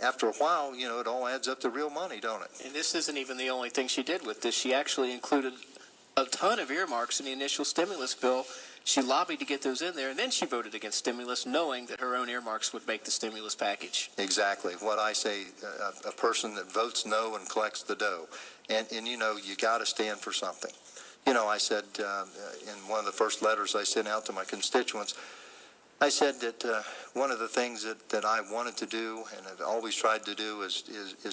after a while, it all adds up to real money, don't it? And this isn't even the only thing she did with this. She actually included a ton of earmarks in the initial stimulus bill. She lobbied to get those in there, and then she voted against stimulus, knowing that her own earmarks would make the stimulus package. Exactly. What I say, a person that votes no and collects the dough. And you got to stand for something. I said in one of the first letters I sent out to my constituents, I said that one of the things that I wanted to do and have always tried to do is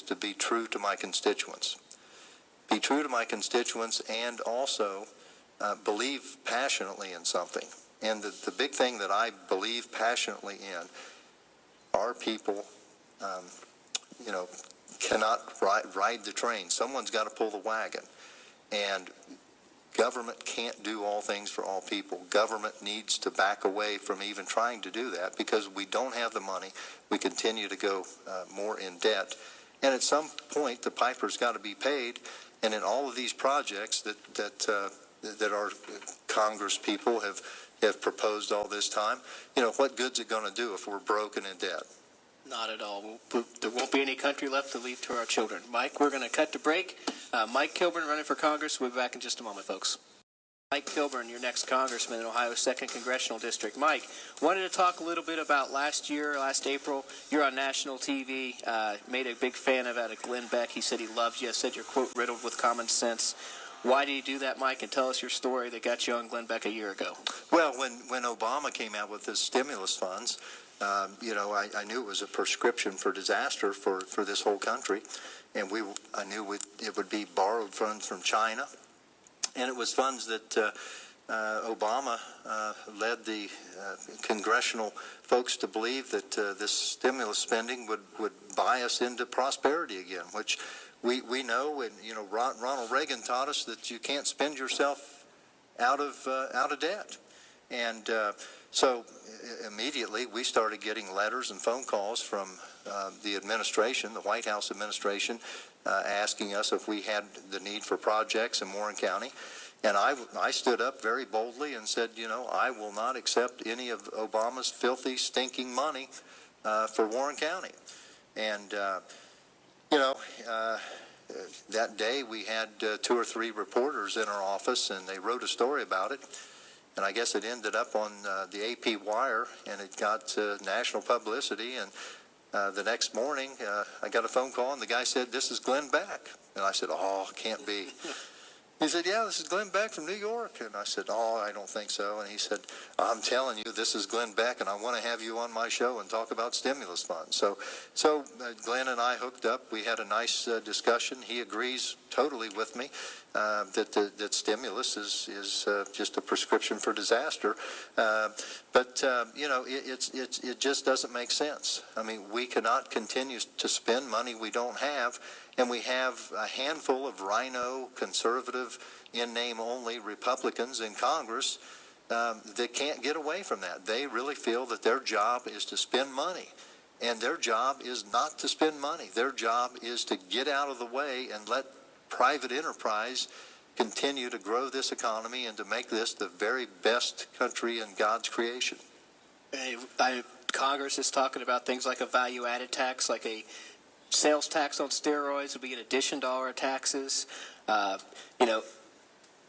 to be true to my constituents. Be true to my constituents and also believe passionately in something. And the big thing that I believe passionately in, our people, cannot ride the train. Someone's got to pull the wagon. And government can't do all things for all people. Government needs to back away from even trying to do that because we don't have the money. We continue to go more in debt. And at some point, the piper's got to be paid. And in all of these projects that our Congress people have proposed all this time, what good's it going to do if we're broken in debt? Not at all. There won't be any country left to leave to our children. Mike, we're going to cut to break. Mike Kilburn running for Congress. We'll be back in just a moment, folks. Mike Kilburn, your next congressman in Ohio's 2nd Congressional District. Mike, wanted to talk a little bit about last April. You're on national TV. Made a big fan out of Glenn Beck. He said he loved you. Said you're, quote, riddled with common sense. Why did you do that, Mike? And tell us your story that got you on Glenn Beck a year ago. Well, when Obama came out with his stimulus funds, I knew it was a prescription for disaster for this whole country, and I knew it would be borrowed funds from China, and it was funds that Obama led the congressional folks to believe that this stimulus spending would buy us into prosperity again, which we know, and Ronald Reagan taught us that you can't spend yourself out of debt, and so immediately we started getting letters and phone calls from the administration, the White House administration, asking us if we had the need for projects in Warren County. And I stood up very boldly and said, I will not accept any of Obama's filthy, stinking money for Warren County. And, that day we had 2 or 3 reporters in our office, and they wrote a story about it. And I guess it ended up on the AP wire, and it got national publicity. And the next morning, I got a phone call, and the guy said, "This is Glenn Beck." And I said, "Oh, can't be." He said, "Yeah, this is Glenn Beck from New York." And I said, "Oh, I don't think so." And he said, "I'm telling you, this is Glenn Beck, and I want to have you on my show and talk about stimulus funds." So Glenn and I hooked up. We had a nice discussion. He agrees totally with me that stimulus is just a prescription for disaster. But it just doesn't make sense. I mean, we cannot continue to spend money we don't have. And we have a handful of rhino, conservative, in name only Republicans in Congress that can't get away from that. They really feel that their job is to spend money. And their job is not to spend money. Their job is to get out of the way and let private enterprise continue to grow this economy and to make this the very best country in God's creation. Congress is talking about things like a value-added tax, like a sales tax on steroids would be in addition to all our taxes.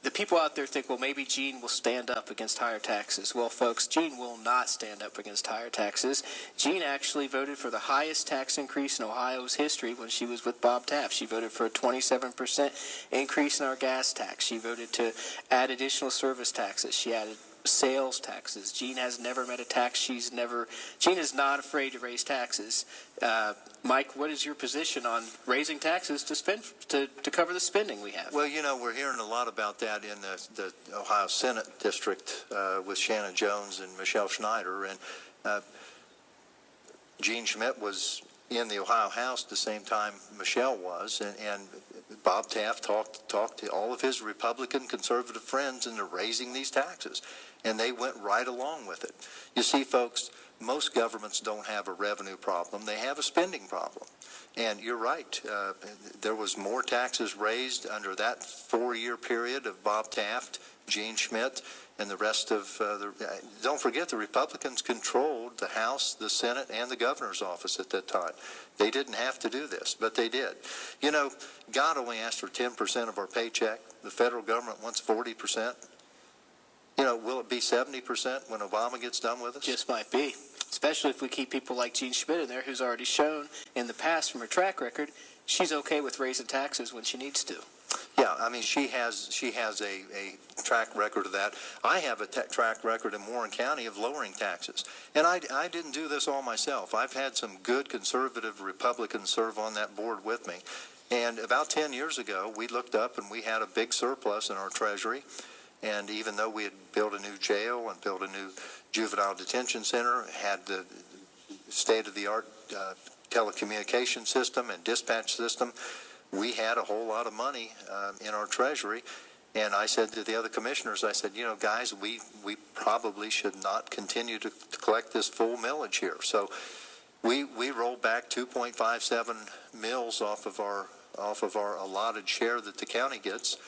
The people out there think, well, maybe Gene will stand up against higher taxes. Well, folks, Gene will not stand up against higher taxes. Gene actually voted for the highest tax increase in Ohio's history when she was with Bob Taft. She voted for a 27% increase in our gas tax. She voted to add additional service taxes. She added sales taxes. Gene has never met a tax. Gene is not afraid to raise taxes. Mike, what is your position on raising taxes to cover the spending we have? Well, we're hearing a lot about that in the Ohio Senate district with Shannon Jones and Michelle Schneider. And Gene Schmidt was in the Ohio House the same time Michelle was, and Bob Taft talked to all of his Republican conservative friends into raising these taxes, and they went right along with it. You see, folks, most governments don't have a revenue problem. They have a spending problem. And you're right. There was more taxes raised under that 4-year period of Bob Taft Gene Schmidt, and the rest of don't forget, the Republicans controlled the House, the Senate, and the governor's office at that time. They didn't have to do this, but they did. You know, God only asked for 10% of our paycheck. The federal government wants 40%. You know, will it be 70% when Obama gets done with us? Just might be, especially if we keep people like Gene Schmidt in there, who's already shown in the past from her track record she's okay with raising taxes when she needs to. Yeah, I mean, she has a track record of that. I have a track record in Warren County of lowering taxes. And I didn't do this all myself. I've had some good conservative Republicans serve on that board with me. And about 10 years ago, we looked up and we had a big surplus in our treasury. And even though we had built a new jail and built a new juvenile detention center, had the state-of-the-art telecommunication system and dispatch system, we had a whole lot of money in our treasury. And I said to the other commissioners, I said, you know, guys, we probably should not continue to collect this full millage here. So we rolled back 2.57 mills off of our allotted share that the county gets.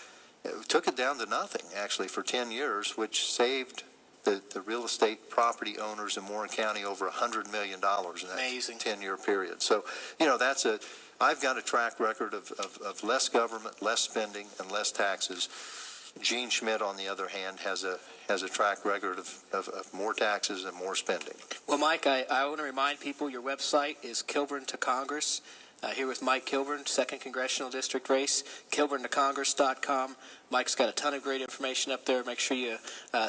It took it down to nothing, actually, for 10 years, which saved the real estate property owners in Warren County over $100 million in that Amazing. 10-year period. So, you know, I've got a track record of less government, less spending, and less taxes. Gene Schmidt, on the other hand, has a track record of more taxes and more spending. Well, Mike, I want to remind people your website is Kilburn to Congress. Here with Mike Kilburn, 2nd Congressional District race, kilburntocongress.com. Mike's got a ton of great information up there. Make sure you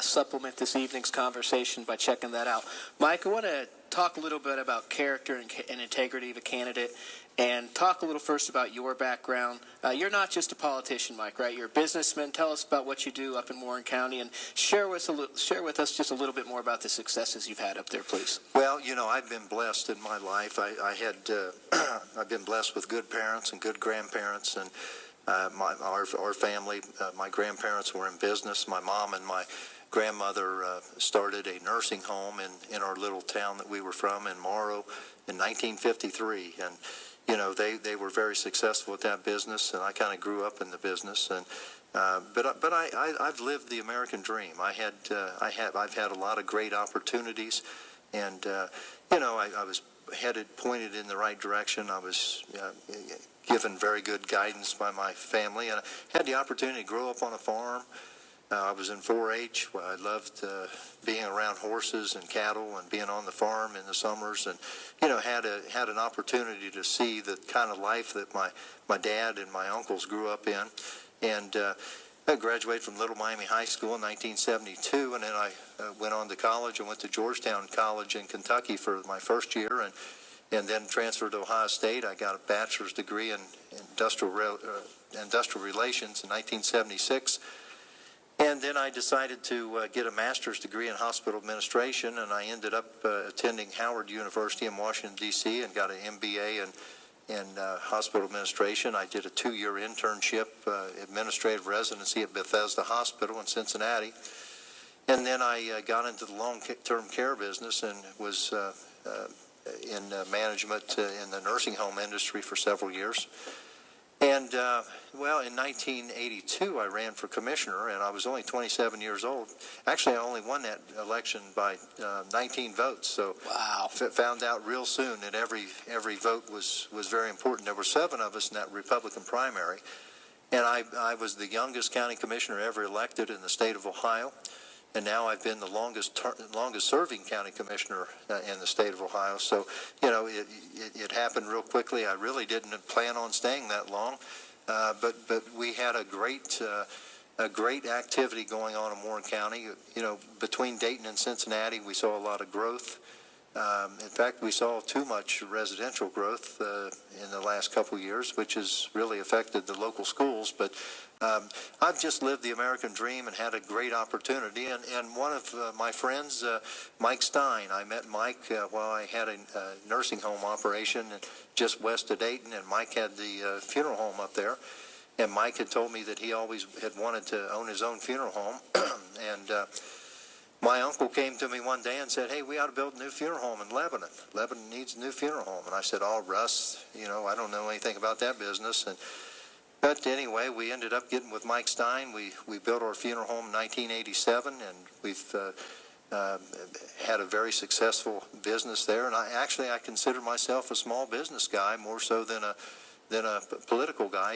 supplement this evening's conversation by checking that out. Mike, I want to talk a little bit about character and integrity of a candidate, and talk a little first about your background. You're not just a politician, Mike, right? You're a businessman. Tell us about what you do up in Warren County, and share with us just a little bit more about the successes you've had up there, please. Well, you know, I've been blessed in my life. I've been blessed with good parents and good grandparents, and our family. My grandparents were in business. My mom and my grandmother started a nursing home in our little town that we were from in Morrow in 1953, and you know, they were very successful at that business, and I kind of grew up in the business. And but I've lived the American dream. I've had a lot of great opportunities, and you know, I was pointed in the right direction. I was given very good guidance by my family, and I had the opportunity to grow up on a farm. I was in 4-H. I loved being around horses and cattle and being on the farm in the summers, and you know, had an opportunity to see the kind of life that my dad and my uncles grew up in. And I graduated from Little Miami High School in 1972, and then I went on to college and went to Georgetown College in Kentucky for my first year, and then transferred to Ohio State. I got a bachelor's degree in industrial relations in 1976. And then I decided to get a master's degree in hospital administration, and I ended up attending Howard University in Washington, D.C., and got an MBA in hospital administration. I did a 2-year internship, administrative residency at Bethesda Hospital in Cincinnati. And then I got into the long-term care business and was in management in the nursing home industry for several years. And, well, in 1982, I ran for commissioner, and I was only 27 years old. Actually, I only won that election by 19 votes. So wow. Found out real soon that every vote was very important. There were 7 of us in that Republican primary, and I was the youngest county commissioner ever elected in the state of Ohio. And now I've been the longest serving county commissioner in the state of Ohio. So, you know, it happened real quickly. I really didn't plan on staying that long, but we had a great activity going on in Warren County. You know, between Dayton and Cincinnati, we saw a lot of growth. In fact, we saw too much residential growth in the last couple of years, which has really affected the local schools. But I've just lived the American dream and had a great opportunity. And one of my friends, Mike Stein, I met Mike while I had a nursing home operation just west of Dayton, and Mike had the funeral home up there. And Mike had told me that he always had wanted to own his own funeral home. And my uncle came to me one day and said, "Hey, we ought to build a new funeral home in Lebanon. Lebanon needs a new funeral home." And I said, "Oh, Russ, you know, I don't know anything about that business." And But anyway, we ended up getting with Mike Stein. We built our funeral home in 1987, and we've had a very successful business there. And I consider myself a small business guy more so than a political guy.